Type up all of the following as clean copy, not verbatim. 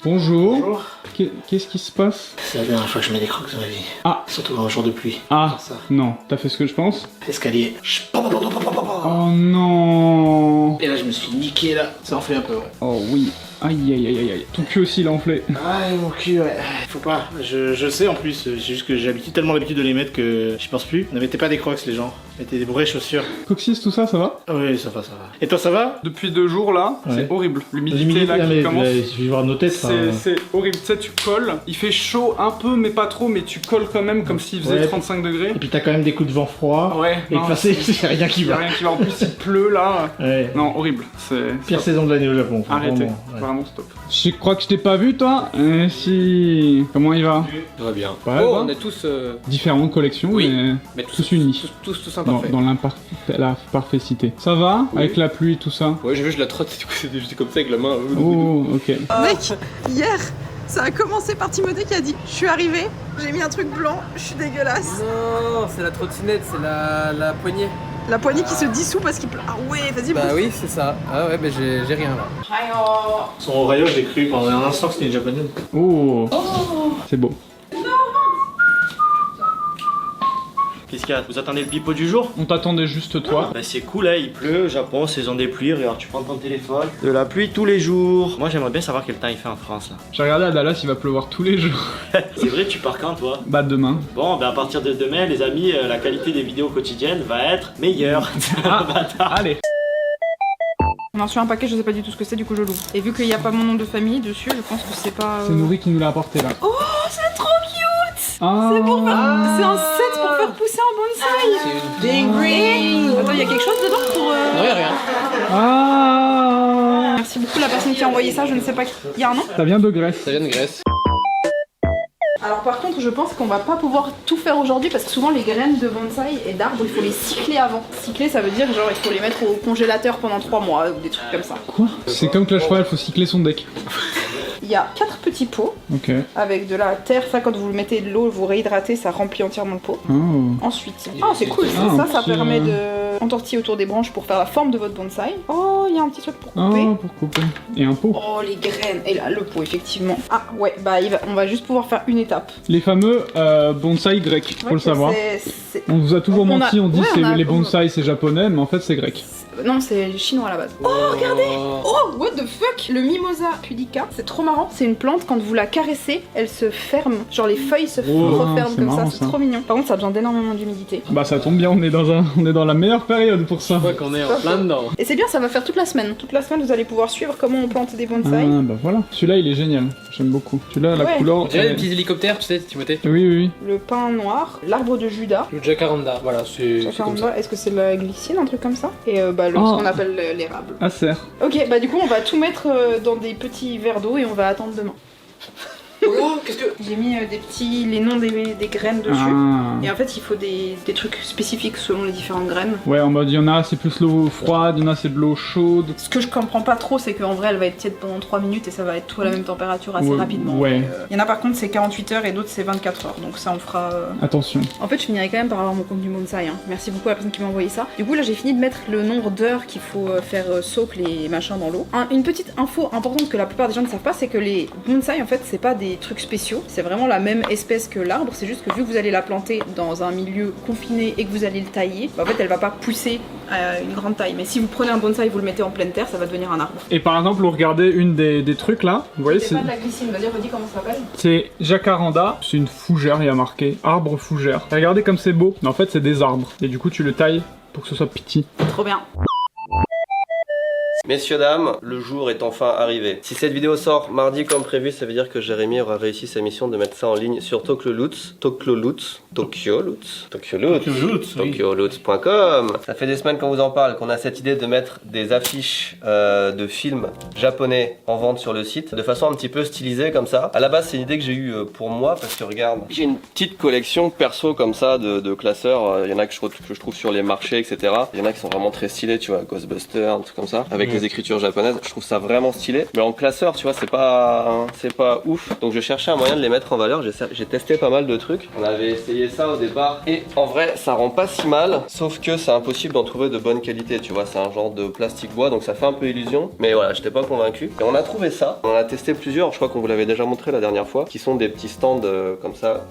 Bonjour. Bonjour. Qu'est-ce qui se passe? C'est la dernière fois que je mets des crocs dans ma vie. Ah. Surtout dans un jour de pluie. Ah, Ça. non, t'as fait ce que je pense? Escalier. Oh non. Et là je me suis niqué là. Ça en fait un peu ouais. Oh oui. Aïe aïe aïe aïe aïe. Ton cul aussi il a enflé. Ah mon cul ouais. Faut pas. Je sais en plus. C'est juste que j'ai tellement l'habitude de les mettre que j'y pense plus. Ne mettez pas des crocs les gens. Mettez des vraies chaussures. Coccyx, tout ça, ça va? Ah oui ça va ça va. Et toi ça va? Depuis 2 jours là, Ouais. c'est horrible. L'humidité là qui commence. Il suffit de voir nos têtes. C'est horrible, tu sais, tu colles, il fait chaud un peu mais pas trop, mais tu colles quand même comme s'il faisait Ouais. 35 degrés. Et puis t'as quand même des coups de vent froid. Ouais, Et non, passé, c'est rien qui il y a va. rien qui va. En plus, il pleut là. Ouais. Non, horrible. C'est Pire saison de l'année au Japon. faut arrêtez, vraiment, ouais. vraiment stop. Je crois que je t'ai pas vu toi. Si. Comment il va? Ça va bien. Ouais, Oh, bah. on est tous. Différentes collections, Oui. mais Mais tous unis. Tous Dans, imparfaits. dans la parfaicité. Ça va? Oui. Avec la pluie et tout ça? Ouais, j'ai vu, je la trotte, du coup, j'étais comme ça avec la main. Oh, ok. Mec, hier, ça a commencé par Timothée qui a dit je suis arrivé, j'ai mis un truc blanc, je suis dégueulasse. Non, c'est la trottinette, c'est la poignée. La poignée qui se dissout parce qu'il pleut. Ah ouais, vas-y, Bah bouffe. oui, c'est ça. Ah ouais, mais j'ai rien là. Son Orayo j'ai cru pendant un instant que c'était une japonaise. Oh, c'est beau. Qu'est-ce qu'il y a? Vous attendez le pipeau du jour? On t'attendait juste toi. Bah c'est cool, hein, il pleut, Japon, saison des pluies, regarde, tu prends ton téléphone. De la pluie tous les jours. Moi j'aimerais bien savoir quel temps il fait en France là. J'ai regardé à Dallas, il va pleuvoir tous les jours. C'est vrai, tu pars quand toi? Bah demain. Bon, bah à partir de demain, les amis, la qualité des vidéos quotidiennes va être meilleure. Allez. On a reçu un paquet, je sais pas du tout ce que c'est, du coup je l'ouvre. Et vu qu'il n'y a pas mon nom de famille dessus, je pense que c'est pas. C'est Nourri qui nous l'a apporté là. Oh, c'est trop cute! Ah. C'est pour faire... C'est un set pour faire pousser un bonsaï! C'est une dinguerie. Attends, il y a quelque chose dedans pour. Non, y'a rien. Ah. Merci beaucoup la personne qui a envoyé ça, je ne sais pas qui. Il y a un nom? Ça vient de Grèce. Ça vient de Grèce. Alors par contre, je pense qu'on va pas pouvoir tout faire aujourd'hui parce que souvent les graines de bonsaï et d'arbres, il faut les cycler avant. Cycler, ça veut dire genre il faut les mettre au congélateur pendant 3 mois ou des trucs comme ça. Quoi? C'est comme Clash Royale, faut cycler son deck. Il y a 4 petits pots Ok. avec de la terre. Ça, quand vous mettez de l'eau, vous réhydratez, ça remplit entièrement le pot. Oh. Ensuite, c'est cool, Ah, ça, un ça petit, permet de entortiller autour des branches pour faire la forme de votre bonsaï. Oh, il y a un petit truc pour couper. Oh, pour couper. Et un pot. Oh, les graines. Et là, le pot, effectivement. Ah, ouais, bah on va juste pouvoir faire une étape. Les fameux bonsaï grecs, faut Ouais, le savoir. On vous a toujours On a- menti, on dit ouais, que on a- les bonsaï c'est japonais, mais en fait c'est grec. Non, c'est chinois à la base. Oh, regardez. Oh, what the fuck. Le Mimosa pudica, c'est trop marrant. C'est une plante, quand vous la caressez, elle se ferme. Genre les feuilles se Oh, referment c'est comme marrant, ça, c'est ça. trop mignon. Par contre, ça a besoin d'énormément d'humidité. Bah ça tombe bien, on est dans la meilleure période pour ça. Je crois qu'on est en plein dedans. Et c'est bien, ça va faire toute la semaine. Toute la semaine, vous allez pouvoir suivre comment on plante des Ah bonsaïs. bah voilà. Celui-là il est génial, j'aime beaucoup. Celui-là la Ouais. couleur. On dirait des petits hélicoptères, tu sais, Timothée. Oui oui oui. Le pin noir, l'arbre de Judas. Le jacaranda, voilà, c'est comme ça. Est-ce que c'est la glycine, un truc comme ça? Et ce qu'on appelle l'érable. Acer. Ok, bah du coup on va tout mettre dans des petits verres d'eau et on va attendre demain. Oh, qu'est-ce que. J'ai mis les noms des graines dessus. Ah. Et en fait il faut des trucs spécifiques selon les différentes graines. Ouais, en mode il y en a c'est plus l'eau froide, il y en a c'est de l'eau chaude. Ce que je comprends pas trop, c'est qu'en vrai elle va être tiède pendant 3 minutes et ça va être tout à la même température assez Ouais, rapidement. ouais. Il y en a par contre c'est 48 heures et d'autres c'est 24 heures. Donc ça on fera... Attention. En fait je finirai quand même par avoir mon compte du bonsaï. Hein. Merci beaucoup à la personne qui m'a envoyé ça. Du coup là j'ai fini de mettre le nombre d'heures qu'il faut faire soak les machins dans l'eau. Une petite info importante que la plupart des gens ne savent pas, c'est que les bonsaï en fait c'est pas des trucs spéciaux. C'est vraiment la même espèce que l'arbre, c'est juste que vu que vous allez la planter dans un milieu confiné et que vous allez le tailler, bah en fait elle va pas pousser à une grande taille. Mais si vous prenez un bonsaï et vous le mettez en pleine terre, ça va devenir un arbre. Et par exemple, vous regardez une des trucs là, vous voyez C'est pas de la glycine, vas-y redis comment ça s'appelle. c'est jacaranda, c'est une fougère, il y a marqué arbre fougère. Et regardez comme c'est beau, mais en fait c'est des arbres. Et du coup tu le tailles pour que ce soit petit. Trop bien. Messieurs, dames, le jour est enfin arrivé. Si cette vidéo sort mardi comme prévu, ça veut dire que Jérémy aura réussi sa mission de mettre ça en ligne sur TokyoLoots.com. Ça fait des semaines qu'on vous en parle, qu'on a cette idée de mettre des affiches de films japonais en vente sur le site, de façon un petit peu stylisée comme ça. À la base, c'est une idée que j'ai eue pour moi, parce que regarde, j'ai une petite collection perso comme ça de classeurs. Il y en a que je trouve sur les marchés, etc. Il y en a qui sont vraiment très stylés, tu vois, Ghostbusters, un truc comme ça, avec avec les écritures japonaises. Je trouve ça vraiment stylé. Mais en classeur, tu vois, c'est pas ouf. Donc je cherchais un moyen de les mettre en valeur. J'ai testé pas mal de trucs. On avait essayé ça au départ. Et en vrai, ça rend pas si mal. Sauf que c'est impossible d'en trouver de bonne qualité. Tu vois, c'est un genre de plastique bois. Donc ça fait un peu illusion. Mais voilà, j'étais pas convaincu. Et on a trouvé ça. On en a testé plusieurs. Je crois qu'on vous l'avait déjà montré la dernière fois. Qui sont des petits stands comme ça.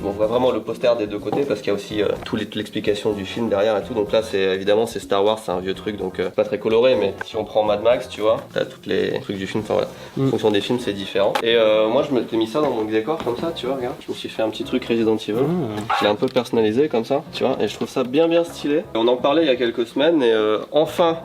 On voit vraiment le poster des deux côtés. Parce qu'il y a aussi toute l'explication du film derrière et tout. Donc là, évidemment, c'est Star Wars. C'est un vieux truc. Donc pas très coloré. Mais si on prend Mad Max, tu vois, t'as tous les trucs du film. Enfin voilà. En fonction des films, c'est différent. Et moi, je m'étais mis ça dans mon décor comme ça. Tu vois, regarde. Je me suis fait un petit truc Resident Evil. Je l'ai un peu personnalisé comme ça. Tu vois. Et je trouve ça bien stylé. Et on en parlait il y a quelques semaines. Et enfin,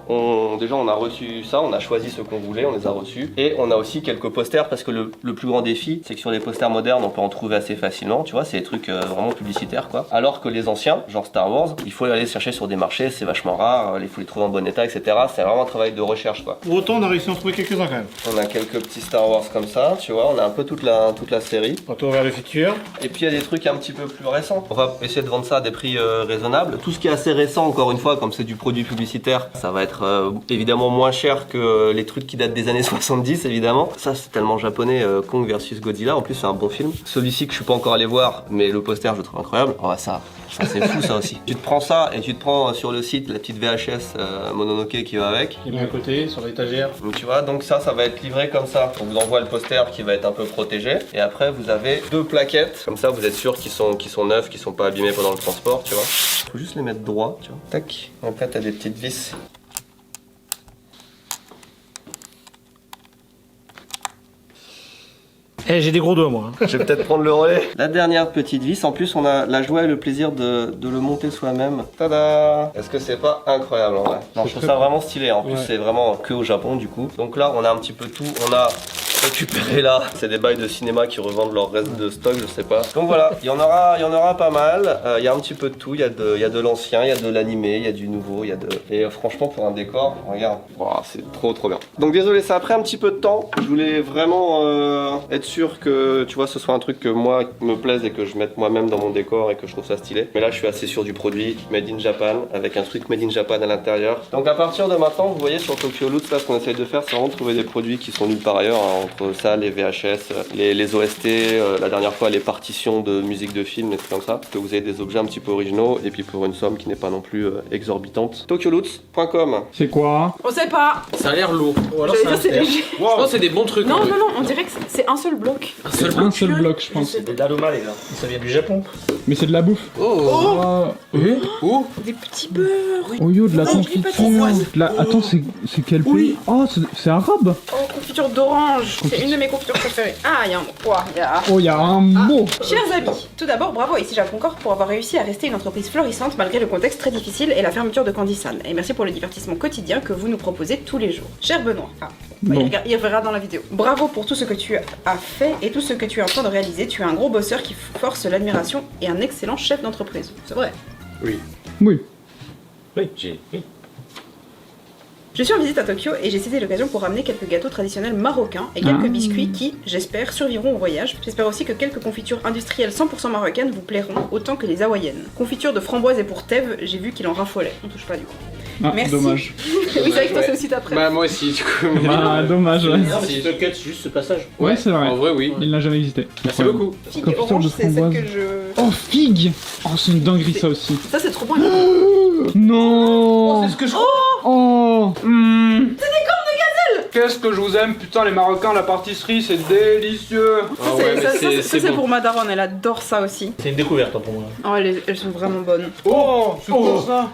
déjà, on a reçu ça. On a choisi ce qu'on voulait. On les a reçus. Et on a aussi quelques posters. Parce que le plus grand défi, c'est que sur les posters modernes, on peut en trouver assez facilement. Tu vois, c'est des trucs vraiment publicitaires, quoi. Alors que les anciens, genre Star Wars, il faut aller chercher sur des marchés. C'est vachement rare. Il faut les trouver en bon état, etc. C'est vraiment un travail de recherche, quoi. Pour autant, on a réussi à en trouver quelques-uns quand même. On a quelques petits Star Wars comme ça, tu vois. On a un peu toute la série. Retour vers le futur. Et puis il y a des trucs un petit peu plus récents. On va essayer de vendre ça à des prix raisonnables. Tout ce qui est assez récent, encore une fois, comme c'est du produit publicitaire, ça va être évidemment moins cher que les trucs qui datent des années 70, évidemment. Ça, c'est tellement japonais. Kong versus Godzilla. En plus, c'est un bon film. Celui-ci que je suis pas encore allé voir, mais le poster, je le trouve incroyable. Oh, ça c'est fou, ça aussi. Tu te prends ça et tu te prends sur le site la petite VHS Mononoke qui va avec. Il est mis à côté, sur l'étagère. Donc tu vois, donc ça va être livré comme ça. On vous envoie le poster qui va être un peu protégé. Et après, vous avez 2 plaquettes. Comme ça, vous êtes sûr qu'ils sont neufs, qu'ils sont pas abîmés pendant le transport, tu vois. Faut juste les mettre droit, tu vois. Tac. Après, t'as des petites vis. Eh, j'ai des gros doigts, moi. Je vais peut-être prendre le relais. La dernière petite vis, en plus, on a la joie et le plaisir de le monter soi-même. Tada! Est-ce que c'est pas incroyable en vrai? Non, je trouve ça vraiment stylé. En plus, c'est vraiment que au Japon, du coup. Donc là, on a un petit peu tout. On a récupéré là. C'est des bails de cinéma qui revendent leur reste de stock, je sais pas. Donc voilà, il y en aura pas mal. Il y a un petit peu de tout. Il y a de l'ancien, il y a de l'animé, il y a du nouveau, Et franchement, pour un décor, regarde, wow, c'est trop bien. Donc désolé, ça a pris un petit peu de temps. Je voulais vraiment être sûr que tu vois ce soit un truc que moi me plaise et que je mette moi-même dans mon décor et que je trouve ça stylé. Mais là, je suis assez sûr du produit Made in Japan avec un truc Made in Japan à l'intérieur. Donc à partir de maintenant, vous voyez sur Tokyo Loot, là, ce qu'on essaye de faire, c'est vraiment de trouver des produits qui sont nuls par ailleurs, hein, entre ça, les VHS, les OST, la dernière fois les partitions de musique de film, des trucs comme ça, que vous avez des objets un petit peu originaux et puis pour une somme qui n'est pas non plus exorbitante. TokyoLoots.com. C'est quoi? On sait pas. Ça a l'air lourd. Ou alors J'allais dire c'est léger. Je pense que c'est des bons trucs. Non, en fait. non, on dirait que c'est un seul bloc. Un seul Un seul bloc, je pense. C'est des Daloma, les gars. Ça vient du Japon. Mais c'est de la bouffe. Oh. Oh, Des petits beurres. oh yo, de la Oh, je l'ai pas confiture. Là, attends, c'est quel pays? Oh, c'est arabe. Oh, confiture d'orange. C'est une de mes confitures préférées. Ah, il y a un mot. Ouah, il y a... Oh, il y a un mot. Chers amis, tout d'abord, bravo à Ici Japon Corp pour avoir réussi à rester une entreprise florissante malgré le contexte très difficile et la fermeture de Candy-san. Et merci pour le divertissement quotidien que vous nous proposez tous les jours. Cher Benoît, Bon. il verra dans la vidéo. Bravo pour tout ce que tu as fait et tout ce que tu es en train de réaliser. Tu es un gros bosseur qui force l'admiration et un excellent chef d'entreprise. C'est vrai. Oui. Oui, Je suis en visite à Tokyo et j'ai saisi l'occasion pour ramener quelques gâteaux traditionnels marocains et quelques biscuits qui, j'espère, survivront au voyage. J'espère aussi que quelques confitures industrielles 100% marocaines vous plairont autant que les hawaïennes. Confiture de framboise et pour Thèves, j'ai vu qu'il en raffolait. On touche pas du coup. Ah, Merci. dommage. Oui, c'est vrai que toi c'est aussi ta préférence. Bah, moi aussi, du coup. Ah, dommage, ouais. Non, mais si tu te c'est juste ce passage. Ouais, c'est vrai. En vrai, oui. Il n'a jamais existé. Merci beaucoup. Figue Confiture orange, de c'est celle framboise. que je... Oh, figue. Oh, c'est une dinguerie, ça aussi. Ça c'est trop bon. Non. C'est ce que je Oh. Qu'est-ce que je vous aime, putain, les Marocains, la pâtisserie, c'est délicieux. Ah ouais, mais c'est c'est bon. pour ma daronne, elle adore ça aussi. C'est une découverte hein, pour moi. Oh, elles sont vraiment bonnes. Oh, c'est quoi ça?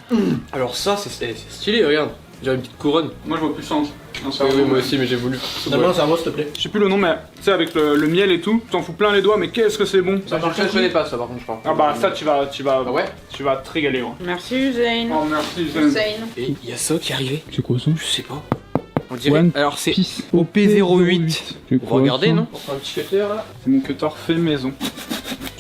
Alors ça, c'est stylé, regarde. J'ai une petite couronne. Moi, je vois plus sens. Non, ça Oui, va. oui, moi aussi, mais j'ai voulu. Donne-moi un cerveau, s'il te plaît. Je sais plus le nom, mais tu sais, avec le miel et tout, tu t'en fous plein les doigts, mais qu'est-ce que c'est bon. Ça, je connais pas ça, par contre, je crois. Ah bah, ça, tu vas Ah ouais. tu vas te régaler, ouais. Merci Usain. Oh, merci, Zen. Usain. Et il y a ça qui est arrivé. C'est quoi ça? Je sais pas. On dirait. One Alors c'est Piece OP08. C'est Vous quoi, regardez, ça? non? On prend un petit cutter là. C'est mon cutter fait maison.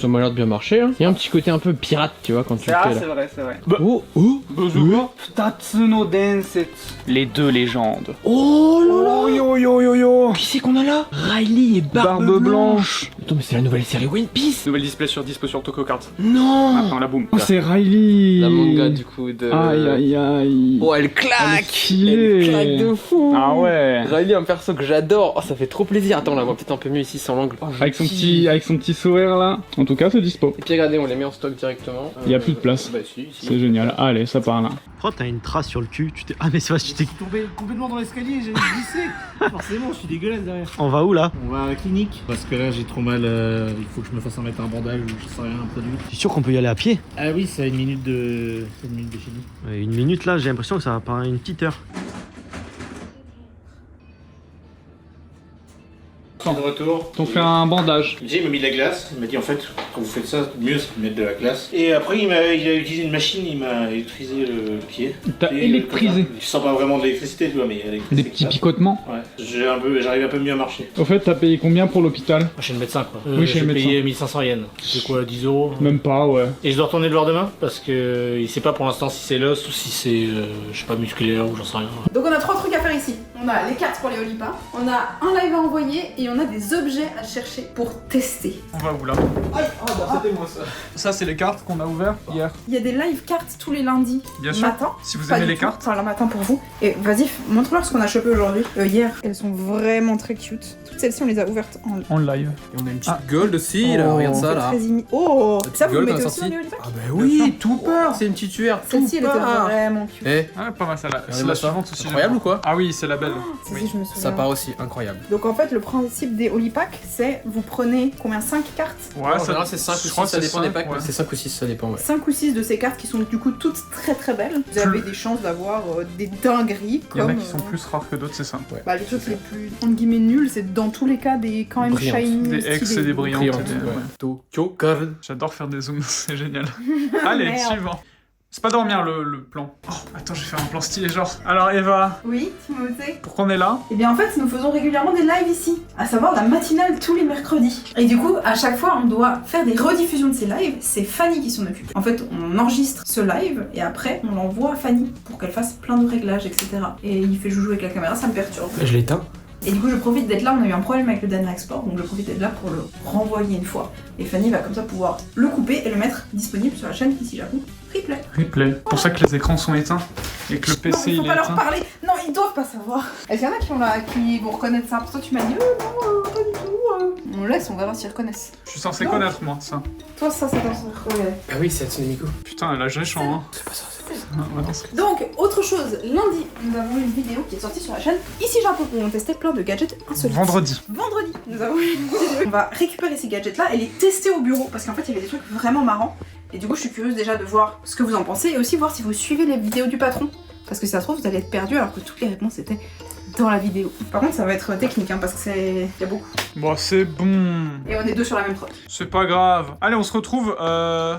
Ça m'a l'air de bien marcher. Hein. Il y a un petit côté un peu pirate, tu vois, quand tu le Ah, fais c'est là. vrai, c'est vrai. Oh, oh, Bazooka. Tatsuno Densetsu. Les deux légendes. oh là là. Oh yo yo yo yo. Qui c'est qu'on a là? Riley et Barbe, Barbe Blanche. Attends, mais c'est la nouvelle série One Piece. Nouvelle display sur dispo sur Toko Cards. Non. Attends, la boum. Oh, c'est Riley. La manga du coup de... Aïe aïe aïe. Oh, elle claque. Stylé. Elle claque de fou. Ah ouais. Riley, un perso que j'adore. Oh, ça fait trop plaisir. Attends, on la voit peut-être un peu mieux ici sans l'angle. Oh, Avec son petit sourire là. En tout cas, c'est dispo. Et puis regardez, on les met en stock directement. Il y a plus de place. Bah si, si. C'est génial. Allez, ça part là. Oh, t'as une trace sur le cul, tu t'es. Ah, mais c'est parce que tu t'es. Tombé complètement dans l'escalier, j'ai glissé. Forcément, je suis dégueulasse derrière. On va où là? On va à la clinique parce que là j'ai trop mal. Il faut que je me fasse mettre un bandage ou je sais rien, un produit. T'es sûr qu'on peut y aller à pied? Ah oui, c'est à une minute de chez nous. Ouais, une minute là, j'ai l'impression que ça va paraître une petite heure. De retour. On fait un bandage. Il m'a mis de la glace. Il m'a dit en fait, quand vous faites ça, mieux c'est de mettre de la glace. Et après, il a utilisé une machine, il m'a électrisé le pied. T'as Et électrisé. Je sens pas vraiment de l'électricité, tu vois, mais il y a l'électricité Des qui petits passe. picotements. Ouais. J'arrive un peu mieux à marcher. Au fait, t'as payé combien pour l'hôpital? Moi, chez le médecin, quoi. Oui, chez le j'ai médecin. payé 1500 yens. C'est quoi, 10 euros? Même pas, ouais. Et je dois retourner le voir demain parce que il sait pas pour l'instant si c'est l'os ou si c'est, je sais pas, musculaire ou j'en sais rien. Donc on a 3 trucs à faire ici. On a les cartes pour les Olipa, on a un live à envoyer et on a des objets à chercher pour tester. On va où là? C'était moi ça. Ça, c'est les cartes qu'on a ouvertes hier. Il y a des live cartes tous les lundis Bien sûr. matin. Si vous Pas aimez du les tout. cartes. Enfin, le matin pour vous. Et vas-y, montre-leur ce qu'on a chopé aujourd'hui. Hier. Elles sont vraiment très cute. Toutes celles-ci, on les a ouvertes en En live. Et on a une petite Ah. gold aussi, là. Oh. Regarde ça, C'est là. très oh, ça vous gold, le mettez on a aussi dans sorti. les Olipa? Ah bah oui, tout peur. C'est une petite tueur. Celle-ci, elle était vraiment cute. Eh, Ah, pas mal ça là. C'est regardez-moi la ça. suivante aussi. Incroyable ou quoi? Ah oui, c'est la belle. Celle-ci, je me souviens. Ça part aussi incroyable. Donc en fait, le principe des Olipack, c'est vous prenez combien 5 cartes, Ouais, En général, c'est 5 ou je crois 6, ça que c'est dépend des cinq, packs. ouais. C'est 5 ou 6, ça dépend, ouais. 5 ou 6 de ces cartes qui sont du coup toutes très très belles. Vous avez des chances d'avoir des dingueries Il y en comme a qui sont plus rares que d'autres, c'est ça. bah, les trucs les plus entre guillemets nuls, c'est dans tous les cas des quand même Brillantes. shiny, Des ex et stylés. des brillantes. Brillante, Ouais. ouais. Tokyo Card. J'adore faire des zooms, c'est génial. Allez, Merde. suivant. C'est pas dormir le plan. Oh, attends, je vais faire un plan stylé genre. Alors Eva, Oui, Timothée. pourquoi on est là? Et bien en fait, nous faisons régulièrement des lives ici, à savoir la matinale tous les mercredis. Et du coup, à chaque fois, on doit faire des rediffusions de ces lives. C'est Fanny qui s'en occupe. En fait, on enregistre ce live et après, on l'envoie à Fanny pour qu'elle fasse plein de réglages, etc. Et il fait joujou avec la caméra, ça me perturbe. Je l'éteins. Et du coup, je profite d'être là. On a eu un problème avec le dernier export, donc je profite d'être là pour le renvoyer une fois. Et Fanny va comme ça pouvoir le couper et le mettre disponible sur la chaîne ici Japon Replay. Replay. Pour ça que les écrans sont éteints et que le Non, PC il faut il est pas leur éteint. parler. Non, ils doivent pas savoir. Est-ce qu'il y en a qui vont reconnaître ça? Parce que toi, tu m'as dit, non, pas du tout. On laisse, on verra s'ils reconnaissent. Je suis censé Non. connaître moi ça. Toi, ça, c'est dans ce relais. Ah oui, c'est Hatsune Miku. Putain, elle a géchant hein. C'est pas ça, c'est pas ça. Ah, ouais, non, c'est- Donc, autre chose, lundi, nous avons une vidéo qui est sortie sur la chaîne Ici Japon où on testait plein de gadgets insolites. Vendredi. Vendredi, nous avons une vidéo. On va récupérer ces gadgets-là et les tester au bureau parce qu'en fait, il y avait des trucs vraiment marrants. Et du coup, je suis curieuse déjà de voir ce que vous en pensez et aussi voir si vous suivez les vidéos du patron. Parce que si ça se trouve, vous allez être perdu alors que toutes les réponses étaient dans la vidéo. Par contre, ça va être technique hein, parce que il y a beaucoup. Bon, c'est bon. Et on est deux sur la même trotte. C'est pas grave. Allez, on se retrouve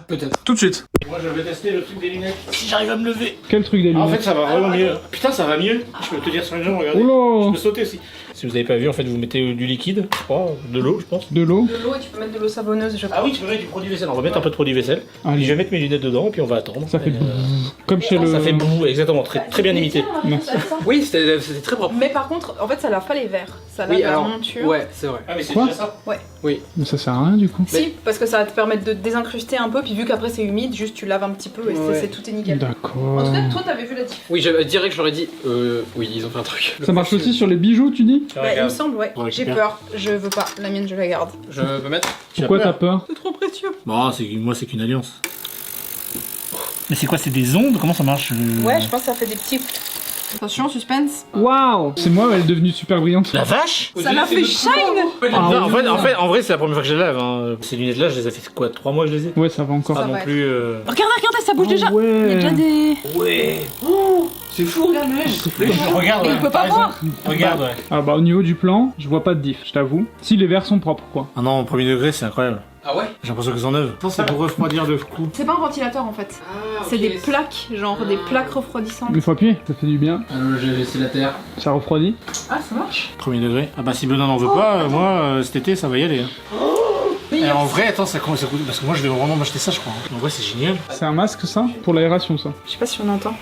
Peut-être. tout de suite. Moi, je vais tester le truc des lunettes. Si j'arrive à me lever. Quel truc des Ah, en lunettes? fait, ça va vraiment mieux. Putain, ça va mieux. Je peux te dire sur les jambes, regardez. Je Oh là. peux sauter aussi. Si vous avez pas vu, en fait, vous mettez du liquide, je crois, de l'eau, je pense. De l'eau. De l'eau et tu peux mettre de l'eau savonneuse, je crois. Ah oui, tu peux mettre du produit vaisselle. On va mettre un peu de produit vaisselle. Allez. Puis je vais mettre mes lunettes dedans, puis on va attendre. Ça fait Et, comme chez le. ça fait boum, exactement, très bien imité. Merci. Oui, c'était très propre. Mais par contre, en fait, ça lave pas les verres. Ça lave Oui, la alors. monture. Ouais, c'est vrai. Ah, mais c'est Quoi déjà ça. Mais ça sert à rien du coup. Si, parce que ça va te permettre de désincruster un peu, puis vu qu'après c'est humide, juste tu laves un petit peu et Ouais. c'est tout est nickel. D'accord. En tout cas, toi t'avais vu la diff. Oui, direct, je leur ai dit. Oui, ils ont fait un truc. Ça marche aussi sur les bijoux, tu dis? Bah, il me semble, ouais. On J'ai récupère. peur, je veux pas. La mienne, je la garde. Je peux mettre. Pourquoi t'as peur? C'est trop précieux. Bon, moi, c'est qu'une alliance. Mais c'est quoi, c'est des ondes? Comment ça marche? Ouais, je pense que ça fait des petits. Attention, suspense. Waouh! C'est moi, elle est devenue super brillante. La vache? Ça l'a fait shine. Ah, Non, oui. en vrai, c'est la première fois que je les lave. Hein. Ces lunettes-là, je les ai fait quoi, 3 mois que je les ai? Ouais, ça va encore. Pas Ça non va plus. Regardez, ça bouge déjà. Ouais. Il y a déjà des. Ouais. C'est fou, regarde, Regarde. Mais ouais, il peut pas t'as raison. voir. Regarde, ouais. Ah bah au niveau du plan, je vois pas de diff, je t'avoue. Si les verres sont propres quoi. Ah non, au premier degré, c'est incroyable. Ah ouais? J'ai l'impression que c'est en neuve. Non, c'est pour refroidir de coup. C'est pas un ventilateur en fait. Ah, C'est des plaques, genre des plaques refroidissantes. Il faut appuyer, ça fait du bien. J'ai laissé la terre. Ça refroidit. Ah, ça marche. Premier degré. Ah bah si Benoît n'en veut pas, moi, cet été, ça va y aller. Hein. Et en vrai, attends, ça coûte. Parce que moi, je vais vraiment m'acheter ça, je crois. En vrai, c'est génial. C'est un masque ça? Pour l'aération ça. Je sais pas si on entend.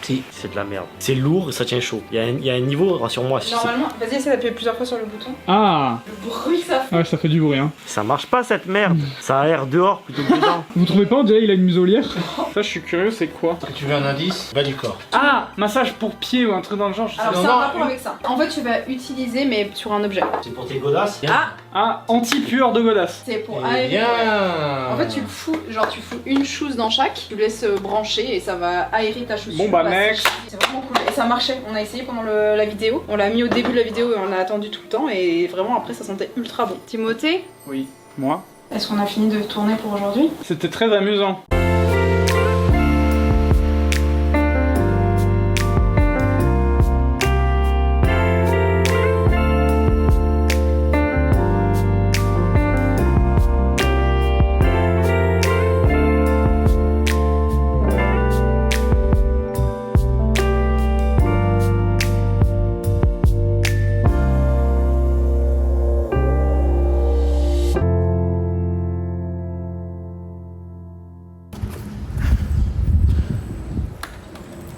Si, c'est de la merde. C'est lourd et ça tient chaud. Il y a un niveau, rassure-moi. Si Normalement, vas-y, essaie d'appuyer plusieurs fois sur le bouton. Ah! Le bruit que ça fait. Ouais, ça fait du bruit hein. ça marche pas cette merde. Ça a l'air dehors plutôt que dedans. Vous trouvez pas, on dirait il a une muselière? Ça, je suis curieux, c'est quoi? Si tu veux un indice, bas du corps. Ah, massage pour pied ou un truc dans le genre, je sais Alors, pas. c'est un rapport avec ça. En fait, tu vas utiliser, mais sur un objet. C'est pour tes godasses. Ah! Ah, anti-pueur de godasse. C'est pour Eh aérer. bien. En fait, tu le fous, genre tu fous une chose dans chaque, tu laisses brancher et ça va aérer ta chaussure. Bon, bah, la mec. sécher. C'est vraiment cool. Et ça marchait. On a essayé pendant la vidéo. On l'a mis au début de la vidéo et on a attendu tout le temps. Et vraiment, après, ça sentait ultra bon. Timothée, Oui, moi. est-ce qu'on a fini de tourner pour aujourd'hui? C'était très amusant.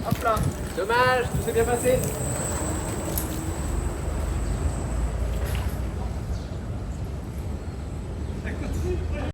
Hop là. Dommage, tout s'est bien passé.